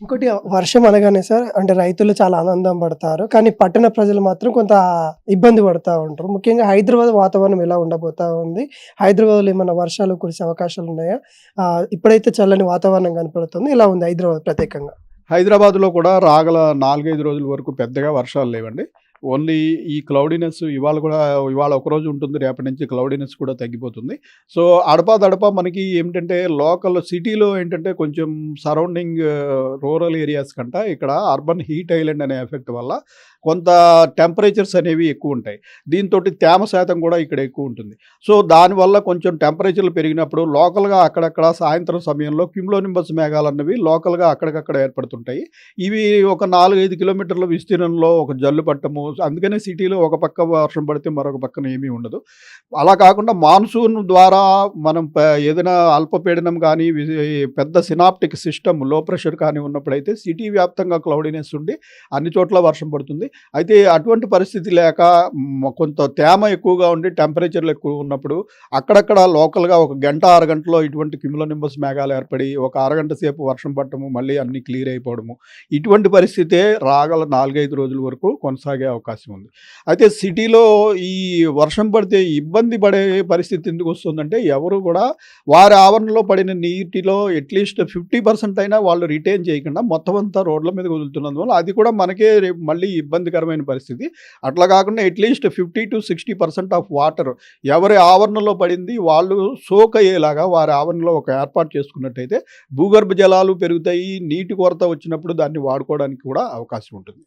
ఇంకోటి వర్షం అనగానే సార్ అంటే రైతులు చాలా ఆనందం పడతారు. కానీ పట్టణ ప్రజలు మాత్రం కొంత ఇబ్బంది పడతా ఉంటారు. ముఖ్యంగా హైదరాబాద్ వాతావరణం ఎలా ఉండబోతా ఉంది? హైదరాబాద్‌లో ఏమన్నా వర్షాలు కురిసే అవకాశాలున్నాయా? ఇప్పుడైతే చల్లని వాతావరణం కనపడుతుంది. ఎలా ఉంది హైదరాబాద్ ప్రత్యేకంగా? హైదరాబాద్‌లో కూడా రాగల 4, 5 రోజుల వరకు పెద్దగా వర్షాలు లేవండి. ఓన్లీ ఈ క్లౌడీనెస్ ఇవాళ ఒకరోజు ఉంటుంది. రేపటి నుంచి క్లౌడీనెస్ కూడా తగ్గిపోతుంది. సో, అడపాదడపా మనకి ఏమిటంటే లోకల్ సిటీలో ఏంటంటే కొంచెం సరౌండింగ్ రూరల్ ఏరియాస్ కంట ఇక్కడ అర్బన్ హీట్ ఐలాండ్ అనే ఎఫెక్ట్ వల్ల కొంత టెంపరేచర్స్ అనేవి ఎక్కువుంటాయి. దీంతోటి తేమ శాతం కూడా ఇక్కడ ఎక్కువుంటుంది. సో, దానివల్ల కొంచెం టెంపరేచర్‌లు పెరిగినప్పుడు లోకల్‌గా అక్కడక్కడ సాయంత్రం సమయంలో క్యుములోనింబస్ మేఘాలన్నవి లోకల్‌గా అక్కడికక్కడ ఏర్పడుతుంటాయి. ఇవి ఒక 4, 5 కిలోమీటర్ల విస్తీర్ణంలో ఒక జల్లు పట్టము. అందుకనే సిటీలో ఒక పక్క వర్షం పడితే మరొక పక్కన ఏమీ ఉండదు. అలా కాకుండా మాన్సూన్ ద్వారా మనం ఏదైనా అల్పపీడనం కానీ, పెద్ద సినాప్టిక్ సిస్టమ్ లో ప్రెషర్ కానీ ఉన్నప్పుడైతే సిటీ వ్యాప్తంగా క్లౌడీనెస్ ఉండి అన్ని చోట్ల వర్షం పడుతుంది. అయితే అటువంటి పరిస్థితి లేక కొంత తేమ ఎక్కువగా ఉండి టెంపరేచర్‌లు ఎక్కువ ఉన్నప్పుడు అక్కడక్కడ లోకల్‌గా ఒక గంట, అరగంటలో ఇటువంటి క్యుములోనింబస్ మేఘాలు ఏర్పడి ఒక అరగంట సేపు వర్షం పడటము, మళ్ళీ అన్నీ క్లియర్ అయిపోవడము. ఇటువంటి పరిస్థితే రాగల 4, 5 రోజుల వరకు కొనసాగే అవకాశం ఉంది. అయితే సిటీలో ఈ వర్షం పడితే ఇబ్బంది పడే పరిస్థితి ఎందుకు వస్తుందంటే ఎవరు కూడా వారి ఆవరణలో పడిన నీటిలో అట్‌లీస్ట్ 50% అయినా వాళ్ళు రిటైన్ చేయకుండా మొత్తం అంతా రోడ్ల మీదకి వదులుతున్నందువల్ల అది కూడా మనకే రేపు మళ్ళీ ఇబ్బందికరమైన పరిస్థితి. అట్లా కాకుండా అట్‌లీస్ట్ 50-60% ఆఫ్ వాటర్ ఎవరి ఆవరణలో పడింది వాళ్ళు సోక్ అయ్యేలాగా వారి ఆవరణలో ఒక ఏర్పాటు చేసుకున్నట్టయితే భూగర్భ జలాలు పెరుగుతాయి. నీటి కొరత వచ్చినప్పుడు దాన్ని వాడుకోవడానికి కూడా అవకాశం ఉంటుంది.